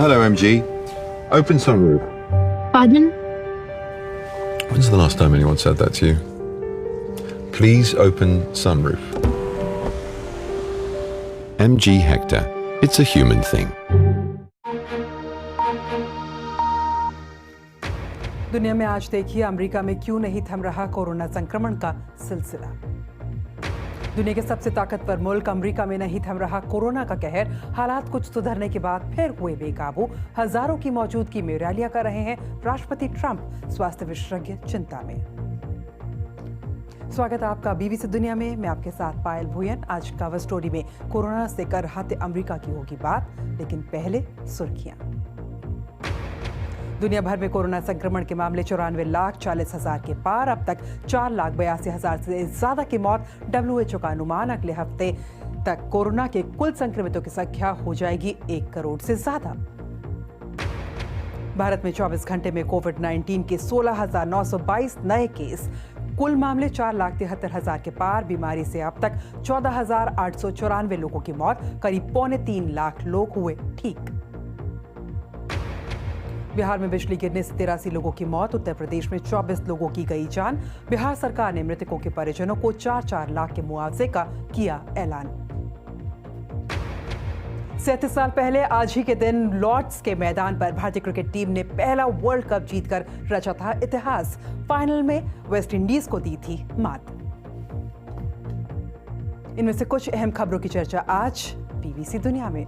Hello, MG. Open sunroof. Pardon? When's the last time anyone said that to you? Please open sunroof. MG Hector. It's a human thing. दुनिया में आज देखिए America में क्यों नहीं थम रहा कोरोना संक्रमण का सिलसिला। दुनिया के सबसे ताकतवर मुल्क अमेरिका में नहीं थम रहा कोरोना का कहर। हालात कुछ सुधरने के बाद फिर हुए बेकाबू। हजारों की मौजूदगी में रैलियां कर रहे हैं राष्ट्रपति ट्रंप। स्वास्थ्य विशेषज्ञ चिंता में। स्वागत है आपका बीबीसी दुनिया में। मैं आपके साथ पायल भुयन। आज कवर स्टोरी में कोरोना से कर रहाते अमेरिका की होगी बात, लेकिन पहले सुर्खियां। दुनिया भर में कोरोना संक्रमण के मामले 94,40,000 के पार। अब तक 4,82,000 से ज्यादा की मौत। WHO का अनुमान अगले हफ्ते तक कोरोना के कुल संक्रमितों की संख्या हो जाएगी 1 करोड़ से ज्यादा। भारत में 24 घंटे में कोविड-19 के 16,922 नए केस। कुल मामले 4,73,000 के पार। बीमारी से अब तक 14,894 लोगों की मौत। करीब 3.25 लाख लोग हुए ठीक। बिहार में बिजली गिरने से 83 लोगों की मौत। उत्तर प्रदेश में 24 लोगों की गई जान। बिहार सरकार ने मृतकों के परिजनों को 4-4 लाख के मुआवजे का किया ऐलान। 37 साल पहले आज ही के दिन लॉर्ड्स के मैदान पर भारतीय क्रिकेट टीम ने पहला वर्ल्ड कप जीतकर रचा था इतिहास। फाइनल में वेस्ट इंडीज को दी थी मात। इनमें से कुछ अहम खबरों की चर्चा आज बीबीसी दुनिया में।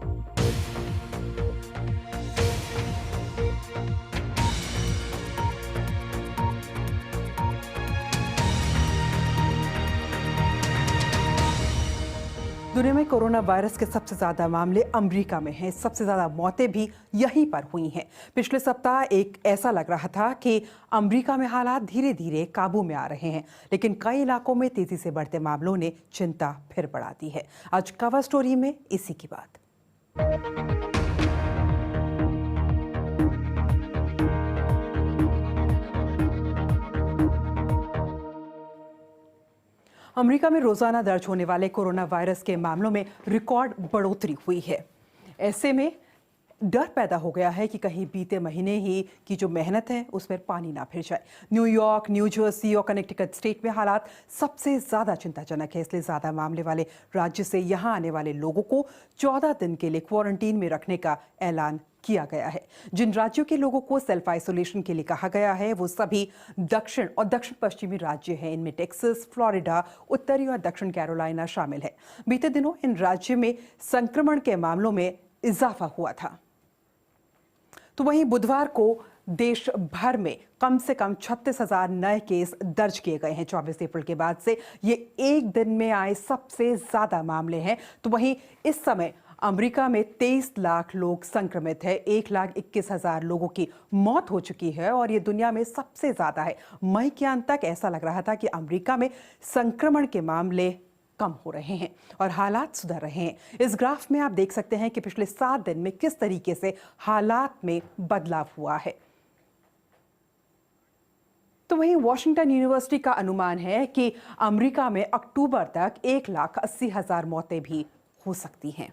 दुनिया में कोरोना वायरस के सबसे ज्यादा मामले अमेरिका में हैं। सबसे ज्यादा मौतें भी यहीं पर हुई हैं। पिछले सप्ताह एक ऐसा लग रहा था कि अमेरिका में हालात धीरे धीरे काबू में आ रहे हैं, लेकिन कई इलाकों में तेजी से बढ़ते मामलों ने चिंता फिर बढ़ा दी है। आज कवर स्टोरी में इसी की बात। अमेरिका में रोजाना दर्ज होने वाले कोरोना वायरस के मामलों में रिकॉर्ड बढ़ोतरी हुई है। ऐसे में डर पैदा हो गया है कि कहीं बीते महीने ही की जो मेहनत है उसमें पानी ना फिर जाए। न्यूयॉर्क, न्यू जर्सी और कनेक्टिकट स्टेट में हालात सबसे ज्यादा चिंताजनक है। इसलिए ज्यादा मामले वाले राज्य से यहां आने वाले लोगों को 14 दिन के लिए क्वारंटीन में रखने का ऐलान किया गया है। जिन राज्यों के लोगों को सेल्फ आइसोलेशन के लिए कहा गया है वो सभी दक्षिण और दक्षिण पश्चिमी राज्य हैं। इनमें टेक्सास, फ्लोरिडा, उत्तरी और दक्षिण कैरोलिना शामिल है। बीते दिनों इन राज्यों में संक्रमण के मामलों में इजाफा हुआ था। तो वहीं बुधवार को देश भर में कम से कम 36,000 नए केस दर्ज किए गए हैं। 24 अप्रैल के बाद से ये एक दिन में आए सबसे ज्यादा मामले हैं। तो वहीं इस समय अमेरिका में 23 लाख लोग संक्रमित है। 1,21,000 लोगों की मौत हो चुकी है और ये दुनिया में सबसे ज्यादा है। मई के अंत तक ऐसा लग रहा था कि अमेरिका में संक्रमण के मामले कम हो रहे हैं और हालात सुधर रहे हैं। इस ग्राफ में आप देख सकते हैं कि पिछले 7 दिन में किस तरीके से हालात में बदलाव हुआ है। तो वहीं वॉशिंगटन यूनिवर्सिटी का अनुमान है कि अमेरिका में अक्टूबर तक 1,80,000 मौतें भी हो सकती हैं।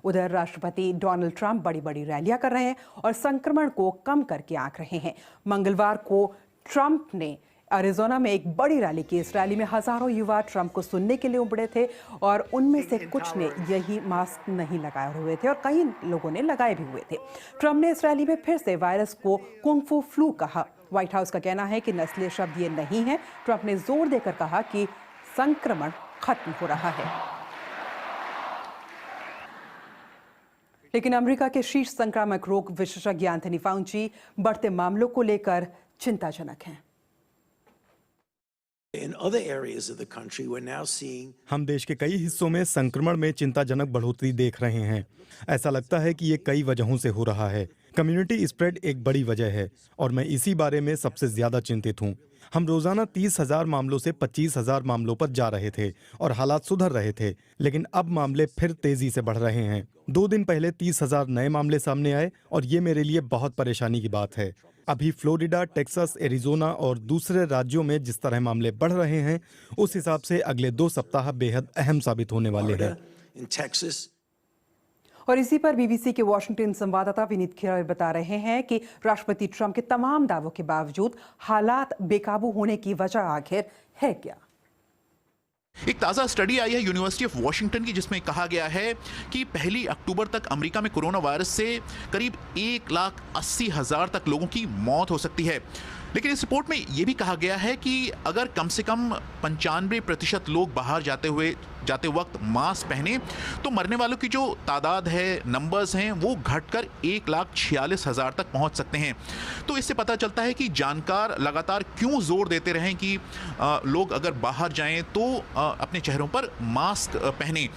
उधर राष्ट्रपति डोनाल्ड ट्रंप बड़ी बड़ी रैलियां कर रहे हैं और संक्रमण को कम करके आंक रहे हैं। मंगलवार को ट्रंप ने अरिजोना में एक बड़ी रैली की। इस रैली में हजारों युवा ट्रंप को सुनने के लिए उमड़े थे और उनमें से कुछ ने यही मास्क नहीं लगाए हुए थे और कई लोगों ने लगाए भी हुए थे। ट्रंप ने इस रैली में फिर से वायरस को कुंग-फू फ्लू कहा। व्हाइट हाउस का कहना है कि नस्लीय शब्द ये नहीं है। ट्रंप ने जोर देकर कहा कि संक्रमण खत्म हो रहा है। लेकिन अमेरिका के शीर्ष संक्रामक रोग विशेषज्ञ एंथनी फाउची बढ़ते मामलों को लेकर चिंताजनक हैं। हम देश के कई हिस्सों में संक्रमण में चिंताजनक बढ़ोतरी देख रहे हैं। ऐसा लगता है कि ये कई वजहों से हो रहा है। कम्युनिटी स्प्रेड एक बड़ी वजह है और मैं इसी बारे में सबसे ज्यादा चिंतित हूँ। हम रोजाना 30,000 मामलों से 25,000 मामलों पर जा रहे थे और हालात सुधर रहे थे, लेकिन अब मामले फिर तेजी से बढ़ रहे हैं। 2 दिन पहले 30,000 नए मामले सामने आए और ये मेरे लिए बहुत परेशानी की बात है। अभी फ्लोरिडा, टेक्सास, एरिजोना और दूसरे राज्यों में जिस तरह मामले बढ़ रहे हैं, उस हिसाब से अगले 2 सप्ताह बेहद अहम साबित होने वाले हैं। और इसी पर बीबीसी के वॉशिंगटन संवाददाता विनीत खीरा बता रहे हैं कि राष्ट्रपति ट्रंप के तमाम दावों के बावजूद हालात बेकाबू होने की वजह आखिर है क्या? एक ताज़ा स्टडी आई है यूनिवर्सिटी ऑफ वॉशिंगटन की, जिसमें कहा गया है कि 1 अक्टूबर तक अमेरिका में कोरोना वायरस से करीब 1,80,000 तक लोगों की मौत हो सकती है। लेकिन इस रिपोर्ट में यह भी कहा गया है कि अगर कम से कम 95% लोग बाहर जाते वक्त मास्क पहने तो मरने वालों की जो तादाद है, नंबर्स हैं, वो घटकर 1,46,000 तक पहुंच सकते हैं। तो इससे पता चलता है कि जानकार लगातार क्यों जोर देते रहें कि लोग अगर बाहर जाएं तो अपने चेहरों पर मास्क पहने।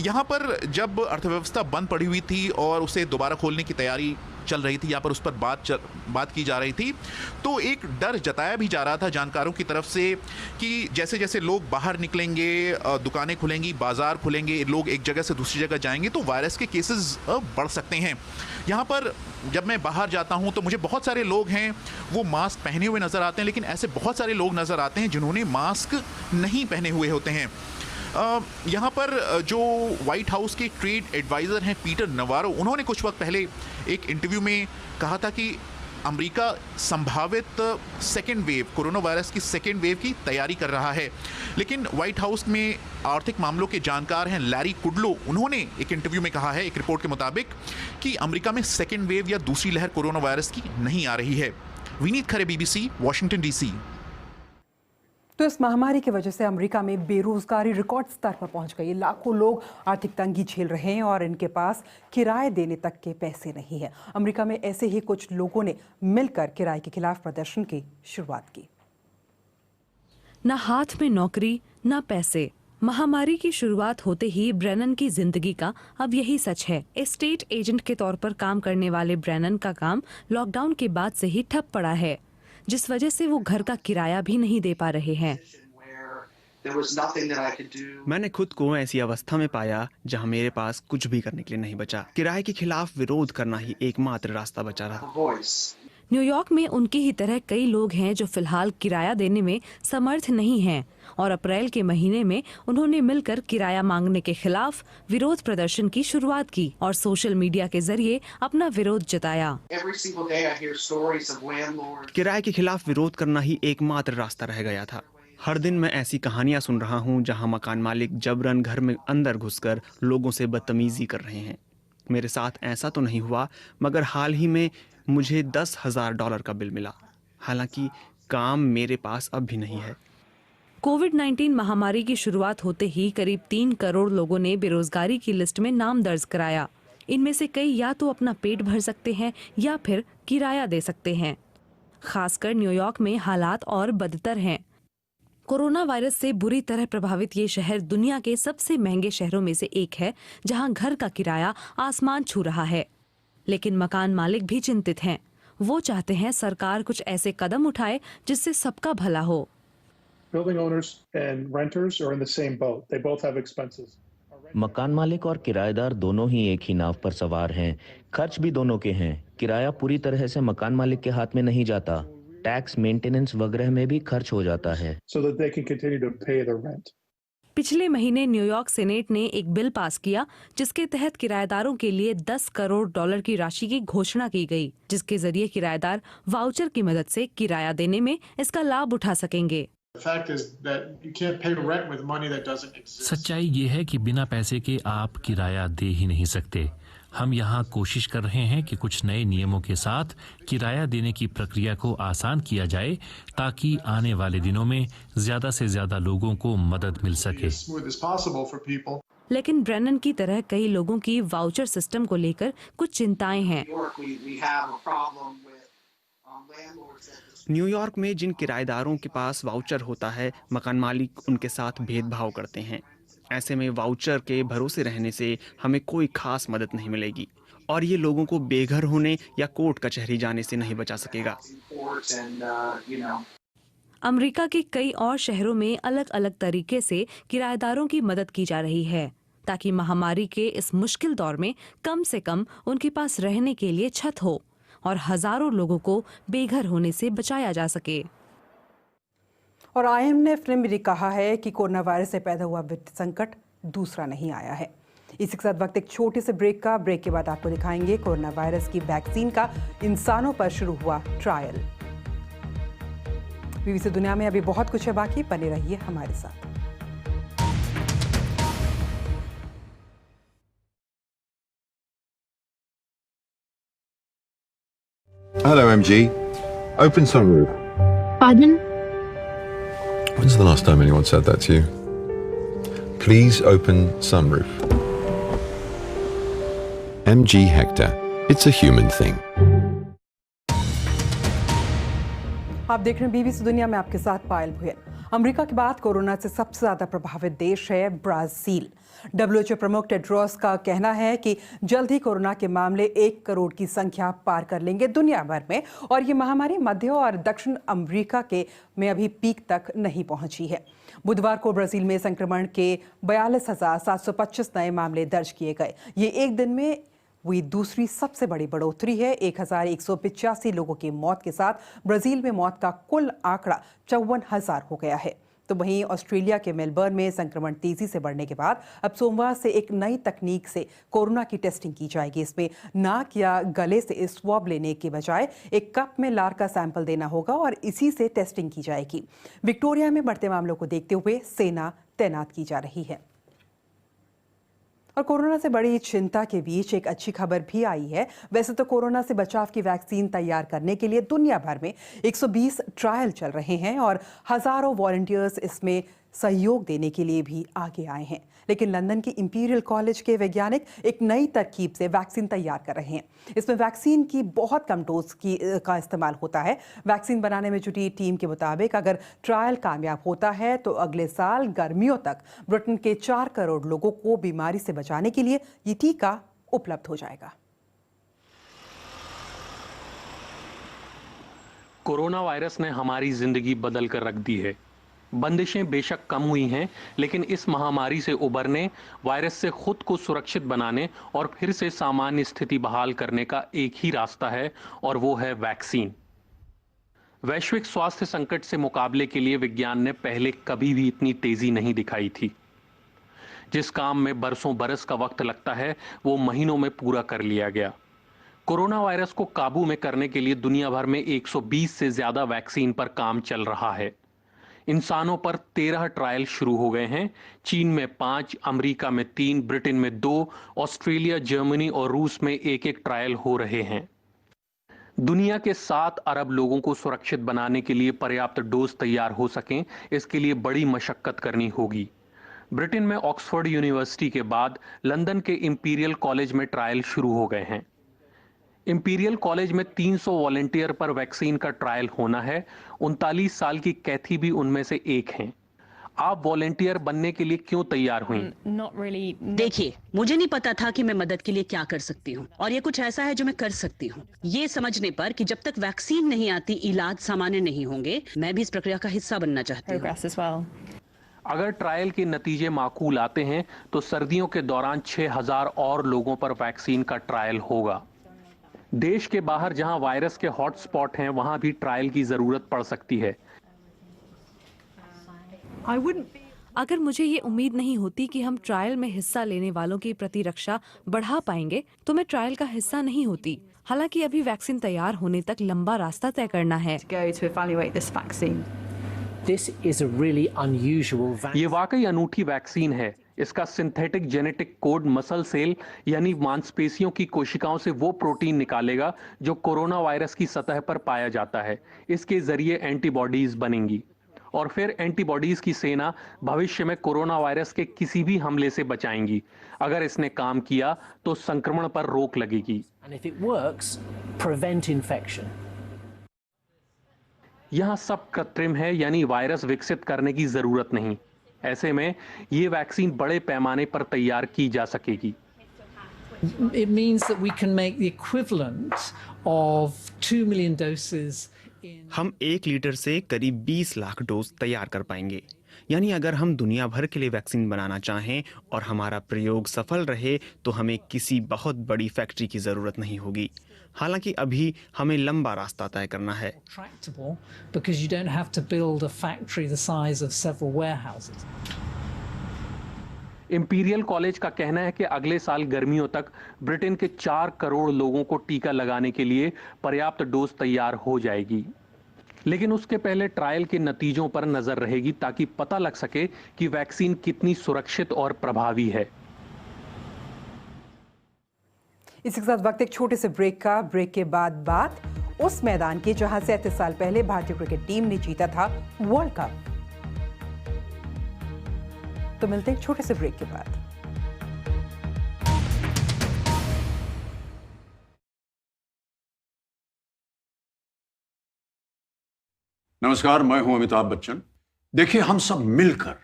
यहाँ पर जब अर्थव्यवस्था बंद पड़ी हुई थी और उसे दोबारा खोलने की तैयारी चल रही थी, यहाँ पर उस पर बात की जा रही थी, तो एक डर जताया भी जा रहा था जानकारों की तरफ से कि जैसे जैसे लोग बाहर निकलेंगे, दुकानें खुलेंगी, बाजार खुलेंगे, लोग एक जगह से दूसरी जगह जाएंगे तो वायरस के केसेस बढ़ सकते हैं। यहाँ पर जब मैं बाहर जाता हूँ तो मुझे बहुत सारे लोग हैं वो मास्क पहने हुए नज़र आते हैं, लेकिन ऐसे बहुत सारे लोग नज़र आते हैं जिन्होंने मास्क नहीं पहने हुए होते हैं। यहाँ पर जो व्हाइट हाउस के ट्रेड एडवाइज़र हैं पीटर नवारो, उन्होंने कुछ वक्त पहले एक इंटरव्यू में कहा था कि अमेरिका संभावित सेकेंड वेव, कोरोना वायरस की सेकेंड वेव की तैयारी कर रहा है। लेकिन व्हाइट हाउस में आर्थिक मामलों के जानकार हैं लैरी कुडलो, उन्होंने एक इंटरव्यू में कहा है, एक रिपोर्ट के मुताबिक, कि अमेरिका में सेकेंड वेव या दूसरी लहर कोरोना वायरस की नहीं आ रही है। विनीत खरे, बीबीसी, वॉशिंगटन डीसी। तो इस महामारी की वजह से अमेरिका में बेरोजगारी रिकॉर्ड स्तर पर पहुंच गई। लाखों लोग आर्थिक तंगी झेल रहे हैं और इनके पास किराए देने तक के पैसे नहीं है। अमेरिका में ऐसे ही कुछ लोगों ने मिलकर किराए के खिलाफ प्रदर्शन की शुरुआत की। न हाथ में नौकरी, न पैसे। महामारी की शुरुआत होते ही ब्रेनन की जिंदगी का अब यही सच है। एस्टेट एजेंट के तौर पर काम करने वाले ब्रेनन का काम लॉकडाउन के बाद से ही ठप पड़ा है, जिस वजह से वो घर का किराया भी नहीं दे पा रहे हैं। मैंने खुद को ऐसी अवस्था में पाया जहां मेरे पास कुछ भी करने के लिए नहीं बचा। किराए के खिलाफ विरोध करना ही एकमात्र रास्ता बचा रहा। न्यूयॉर्क में उनकी ही तरह कई लोग हैं जो फिलहाल किराया देने में समर्थ नहीं हैं और अप्रैल के महीने में उन्होंने मिलकर किराया मांगने के खिलाफ विरोध प्रदर्शन की शुरुआत की और सोशल मीडिया के जरिए अपना विरोध जताया। किराए के खिलाफ विरोध करना ही एकमात्र रास्ता रह गया था। हर दिन मैं ऐसी कहानियां सुन रहा हूं जहां मकान मालिक जबरन घर में अंदर घुसकर लोगों से बदतमीजी कर रहे हैं। मेरे साथ ऐसा तो नहीं हुआ, मगर हाल ही में मुझे $10,000 का बिल मिला। हालांकि काम मेरे पास अब भी नहीं है। कोविड-19 महामारी की शुरुआत होते ही करीब 3 करोड़ लोगों ने बेरोजगारी की लिस्ट में नाम दर्ज कराया। इनमें से कई या तो अपना पेट भर सकते हैं या फिर किराया दे सकते हैं। खासकर न्यूयॉर्क में हालात और बदतर हैं। कोरोना वायरस से बुरी तरह प्रभावित ये शहर दुनिया के सबसे महंगे शहरों में से एक है, जहां घर का किराया आसमान छू रहा है। लेकिन मकान मालिक भी चिंतित हैं। वो चाहते हैं सरकार कुछ ऐसे कदम उठाए जिससे सबका भला हो। मकान मालिक और किराएदार दोनों ही एक ही नाव पर सवार हैं। खर्च भी दोनों के हैं। किराया पूरी तरह से मकान मालिक के हाथ में नहीं जाता। टैक्स, मेंटेनेंस वगैरह में भी खर्च हो जाता है। पिछले महीने न्यूयॉर्क सेनेट ने एक बिल पास किया जिसके तहत किराएदारों के लिए $10 करोड़ की राशि की घोषणा की गई, जिसके जरिए किराएदार वाउचर की मदद से किराया देने में इसका लाभ उठा सकेंगे। सच्चाई ये है कि बिना पैसे के आप किराया दे ही नहीं सकते। हम यहाँ कोशिश कर रहे हैं कि कुछ नए नियमों के साथ किराया देने की प्रक्रिया को आसान किया जाए ताकि आने वाले दिनों में ज्यादा से ज्यादा लोगों को मदद मिल सके। लेकिन ब्रेनन की तरह कई लोगों की वाउचर सिस्टम को लेकर कुछ चिंताएं हैं। न्यूयॉर्क में जिन किराएदारों के पास वाउचर होता है, मकान मालिक उनके साथ भेदभाव करते हैं। ऐसे में वाउचर के भरोसे रहने से हमें कोई खास मदद नहीं मिलेगी और ये लोगों को बेघर होने या कोर्ट कचहरी जाने से नहीं बचा सकेगा। अमेरिका के कई और शहरों में अलग अलग तरीके से किराएदारों की मदद की जा रही है ताकि महामारी के इस मुश्किल दौर में कम से कम उनके पास रहने के लिए छत हो और हजारों लोगों को बेघर होने से बचाया जा सके। और IMF ने भी कहा है कि कोरोना वायरस से पैदा हुआ वित्त संकट दूसरा नहीं आया है। इसी के साथ वक्त एक छोटे से ब्रेक का। ब्रेक के बाद आपको दिखाएंगे कोरोना वायरस की वैक्सीन का इंसानों पर शुरू हुआ ट्रायल। बीबीसी दुनिया में अभी बहुत कुछ है बाकी, बने रहिए हमारे साथ। Hello, MG. Open sunroof. Pardon? When's the last time anyone said that to you? Please open sunroof. MG Hector. It's a human thing. आप देख रहे हैं बीबीसी दुनिया में, आपके साथ पायल भुयन। अमेरिका के बाद कोरोना से सबसे ज्यादा प्रभावित देश है ब्राजील। WHO प्रमुख टेड्रोस का कहना है कि जल्द ही कोरोना के मामले 1 करोड़ की संख्या पार कर लेंगे दुनिया भर में, और ये महामारी मध्य और दक्षिण अमेरिका में अभी पीक तक नहीं पहुंची है। बुधवार को ब्राजील में संक्रमण के 42,725 नए मामले दर्ज किए गए। ये एक दिन में हुई दूसरी सबसे बड़ी बढ़ोतरी है। 1,185 लोगों की मौत के साथ ब्राजील में मौत का कुल आंकड़ा 54,000 हो गया है। तो वहीं ऑस्ट्रेलिया के मेलबर्न में संक्रमण तेजी से बढ़ने के बाद अब सोमवार से एक नई तकनीक से कोरोना की टेस्टिंग की जाएगी। इसमें नाक या गले से स्वैब लेने के बजाय एक कप में लार का सैंपल देना होगा और इसी से टेस्टिंग की जाएगी। विक्टोरिया में बढ़ते मामलों को देखते हुए सेना तैनात की जा रही है। और कोरोना से बड़ी चिंता के बीच एक अच्छी खबर भी आई है। वैसे तो कोरोना से बचाव की वैक्सीन तैयार करने के लिए दुनिया भर में 120 ट्रायल चल रहे हैं और हजारों वॉलंटियर्स इसमें सहयोग देने के लिए भी आगे आए हैं। लेकिन लंदन के इंपीरियल कॉलेज के वैज्ञानिक एक नई तरकीब से वैक्सीन तैयार कर रहे हैं। इसमें वैक्सीन की बहुत कम डोज का इस्तेमाल होता है। वैक्सीन बनाने में जुटी टीम के मुताबिक अगर ट्रायल कामयाब होता है तो अगले साल गर्मियों तक ब्रिटेन के 4 करोड़ लोगों को बीमारी से बचाने के लिए ये टीका उपलब्ध हो जाएगा। कोरोना वायरस ने हमारी जिंदगी बदल कर रख दी है। बंदिशें बेशक कम हुई हैं, लेकिन इस महामारी से उबरने, वायरस से खुद को सुरक्षित बनाने और फिर से सामान्य स्थिति बहाल करने का एक ही रास्ता है, और वो है वैक्सीन। वैश्विक स्वास्थ्य संकट से मुकाबले के लिए विज्ञान ने पहले कभी भी इतनी तेजी नहीं दिखाई थी। जिस काम में बरसों बरस का वक्त लगता है, वो महीनों में पूरा कर लिया गया। कोरोना वायरस को काबू में करने के लिए दुनिया भर में 120 से ज्यादा वैक्सीन पर काम चल रहा है। इंसानों पर 13 ट्रायल शुरू हो गए हैं। चीन में 5, अमेरिका में 3, ब्रिटेन में 2, ऑस्ट्रेलिया, जर्मनी और रूस में 1-1 ट्रायल हो रहे हैं। दुनिया के 7 अरब लोगों को सुरक्षित बनाने के लिए पर्याप्त डोज तैयार हो सकें, इसके लिए बड़ी मशक्कत करनी होगी। ब्रिटेन में ऑक्सफोर्ड यूनिवर्सिटी के बाद लंदन के इंपीरियल कॉलेज में ट्रायल शुरू हो गए हैं। इंपीरियल कॉलेज में 300 वॉलंटियर पर वैक्सीन का ट्रायल होना है। 39 साल की कैथी भी उनमें से एक हैं। आप वॉलंटियर बनने के लिए क्यों तैयार हुई? देखिए, मुझे नहीं पता था कि मैं मदद के लिए क्या कर सकती हूँ, और ये कुछ ऐसा है जो मैं कर सकती हूँ। ये समझने पर कि जब तक वैक्सीन नहीं आती, इलाज सामान्य नहीं होंगे, मैं भी इस प्रक्रिया का हिस्सा बनना चाहती हूँ। अगर ट्रायल के नतीजे माकूल आते हैं तो सर्दियों के दौरान 6,000 और लोगों पर वैक्सीन का ट्रायल होगा। देश के बाहर जहां वायरस के हॉटस्पॉट हैं, वहां भी ट्रायल की जरूरत पड़ सकती है। अगर मुझे ये उम्मीद नहीं होती कि हम ट्रायल में हिस्सा लेने वालों की प्रतिरक्षा बढ़ा पाएंगे, तो मैं ट्रायल का हिस्सा नहीं होती। हालांकि अभी वैक्सीन तैयार होने तक लंबा रास्ता तय करना है। ये वाकई अनूठी वैक्सीन है। इसका synthetic genetic code muscle cell यानी मांसपेशियों की कोशिकाओं से वो प्रोटीन निकालेगा जो कोरोना वायरस की सतह पर पाया जाता है। इसके जरिए एंटीबॉडीज बनेंगी और फिर एंटीबॉडीज की सेना भविष्य में कोरोना वायरस के किसी भी हमले से बचाएंगी। अगर इसने काम किया तो संक्रमण पर रोक लगेगी। यहां सब कृत्रिम है, यानी वायरस विकसित करने की जरूरत नहीं। ऐसे में ये वैक्सीन बड़े पैमाने पर तैयार की जा सकेगी। It means that we can make the equivalent of 2 million doses हम 1 लीटर से करीब 20 लाख डोज तैयार कर पाएंगे। यानी अगर हम दुनिया भर के लिए वैक्सीन बनाना चाहें और हमारा प्रयोग सफल रहे तो हमें किसी बहुत बड़ी फैक्ट्री की जरूरत नहीं होगी। हालांकि अभी हमें लंबा रास्ता तय करना है। because you don't have to build a factory the size of several warehouses. Imperial college का कहना है कि अगले साल गर्मियों तक ब्रिटेन के 4 करोड़ लोगों को टीका लगाने के लिए पर्याप्त डोज तैयार हो जाएगी, लेकिन उसके पहले ट्रायल के नतीजों पर नजर रहेगी ताकि पता लग सके कि वैक्सीन कितनी सुरक्षित और प्रभावी है। इसी के साथ वक्त एक छोटे से ब्रेक के बाद बात उस मैदान की जहां 37 साल पहले भारतीय क्रिकेट टीम ने जीता था वर्ल्ड कप। तो मिलते हैं एक छोटे से ब्रेक के बाद। नमस्कार, मैं हूं अमिताभ बच्चन। देखिए, हम सब मिलकर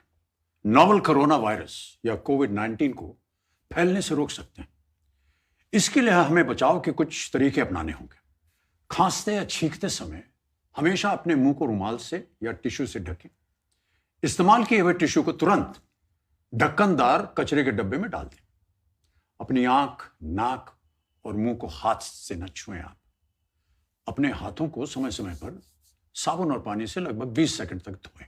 नोवल कोरोना वायरस या कोविड-19 को फैलने से रोक सकते हैं। इसके लिए हमें बचाव के कुछ तरीके अपनाने होंगे। खांसते या छींकते समय हमेशा अपने मुंह को रुमाल से या टिश्यू से ढकें। इस्तेमाल किए हुए टिश्यू को तुरंत ढक्कनदार कचरे के डब्बे में डाल दें। अपनी आंख, नाक और मुंह को हाथ से न छुएं। आप अपने हाथों को समय समय पर साबुन और पानी से लगभग 20 सेकंड तक धोएं।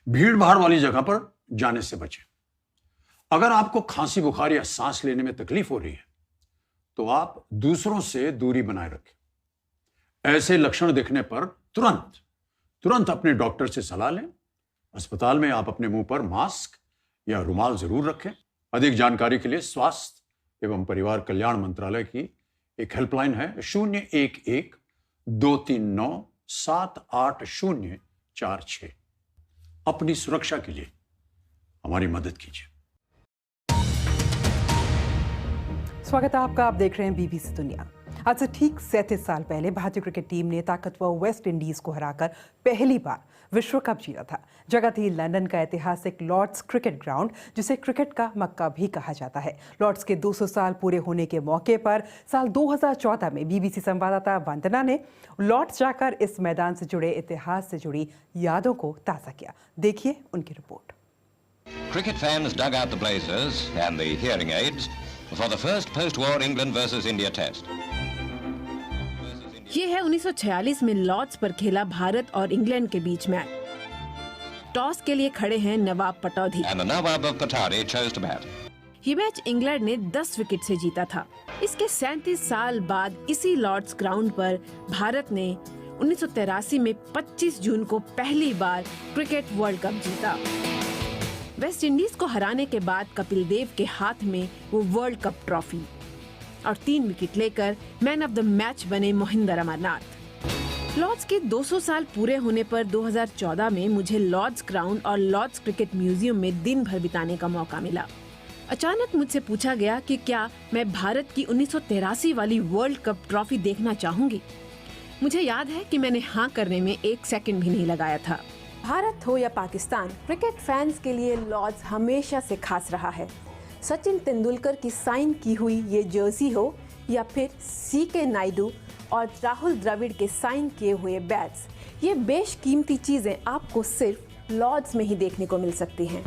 भीड़ भाड़ वाली जगह पर जाने से बचें। अगर आपको खांसी, बुखार या सांस लेने में तकलीफ हो रही है तो आप दूसरों से दूरी बनाए रखें। ऐसे लक्षण दिखने पर तुरंत अपने डॉक्टर से सलाह लें। अस्पताल में आप अपने मुंह पर मास्क या रुमाल जरूर रखें। अधिक जानकारी के लिए स्वास्थ्य एवं परिवार कल्याण मंत्रालय की एक हेल्पलाइन है 011-239-78046। अपनी सुरक्षा के लिए हमारी मदद कीजिए। स्वागत है आपका। आप देख रहे हैं बीबीसी दुनिया। आज से ठीक 37 साल पहले भारतीय क्रिकेट टीम ने ताकतवर वेस्ट इंडीज को हराकर पहली बार विश्व कप जीता था। जगह थी लंदन का ऐतिहासिक लॉर्ड्स क्रिकेट ग्राउंड, जिसे क्रिकेट का मक्का भी कहा जाता है। लॉर्ड्स के 200 साल पूरे होने के मौके पर साल 2014 में बीबीसी संवाददाता वंदना ने लॉर्ड्स जाकर इस मैदान से जुड़े इतिहास से जुड़ी यादों को ताज़ा किया। देखिए उनकी report. Cricket fans dug out the blazers and the hearing aids for the first post-war England versus India test. ये है 1946 में लॉर्ड्स पर खेला भारत और इंग्लैंड के बीच मैच। टॉस के लिए खड़े हैं Nawab Pataudi. And the Nawab of Patari chose to bat. ये मैच इंग्लैंड ने 10 विकेट से जीता था। इसके 37 साल बाद इसी लॉर्ड्स ग्राउंड पर भारत ने 1983 में 25 जून को पहली बार क्रिकेट वर्ल्ड कप जीता। वेस्ट इंडीज को हराने के बाद कपिल देव के हाथ में वो वर्ल्ड कप ट्रॉफी और 3 विकेट लेकर मैन ऑफ द मैच बने मोहिंदर अमरनाथ। लॉर्ड्स के 200 साल पूरे होने पर 2014 में मुझे लॉर्ड्स ग्राउंड और लॉर्ड्स क्रिकेट म्यूजियम में दिन भर बिताने का मौका मिला। अचानक मुझसे पूछा गया कि क्या मैं भारत की 1983 वाली वर्ल्ड कप ट्रॉफी देखना चाहूंगी। मुझे याद है कि मैंने हाँ करने में 1 सेकंड भी नहीं लगाया था। भारत हो या पाकिस्तान, क्रिकेट फैंस के लिए लॉर्ड्स हमेशा से खास रहा है। सचिन तेंदुलकर की साइन की हुई ये जर्सी हो या फिर सीके नायडू और राहुल द्रविड़ के साइन किए हुए बैट्स, ये बेशकीमती चीज़ें आपको सिर्फ लॉर्ड्स में ही देखने को मिल सकती हैं।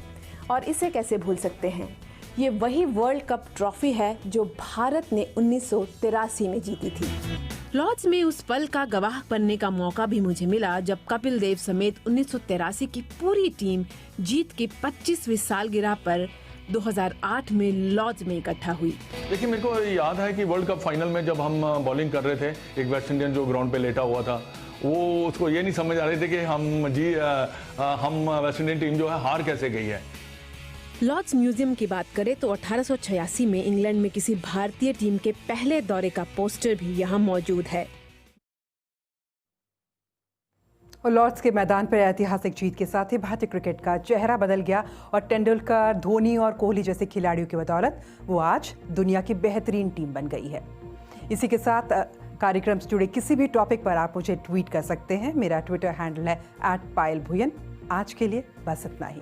और इसे कैसे भूल सकते हैं, ये वही वर्ल्ड कप ट्रॉफी है जो भारत ने 1983 में जीती थी। लॉर्ड्स में उस पल का गवाह बनने का मौका भी मुझे मिला जब कपिल देव समेत 1983 की पूरी टीम जीत की 25वीं सालगिरह पर 2008 में लॉर्ड्स में इकट्ठा हुई। देखिए, मेरे को याद है कि वर्ल्ड कप फाइनल में जब हम बॉलिंग कर रहे थे, एक वेस्ट इंडियन जो ग्राउंड पे लेटा हुआ था, वो उसको ये नहीं समझ आ रहे थे कि हम वेस्ट इंडियन टीम जो है हार कैसे गई है। लॉर्ड्स म्यूजियम की बात करें तो 1886 में इंग्लैंड में किसी भारतीय टीम के पहले दौरे का पोस्टर भी यहाँ मौजूद है। और लॉर्ड्स के मैदान पर ऐतिहासिक जीत के साथ ही भारतीय क्रिकेट का चेहरा बदल गया और तेंदुलकर, धोनी और कोहली जैसे खिलाड़ियों की बदौलत वो आज दुनिया की बेहतरीन टीम बन गई है। इसी के साथ कार्यक्रम से जुड़े किसी भी टॉपिक पर आप मुझे ट्वीट कर सकते हैं। मेरा ट्विटर हैंडल है @पायल भुयन। आज के लिए बस इतना ही।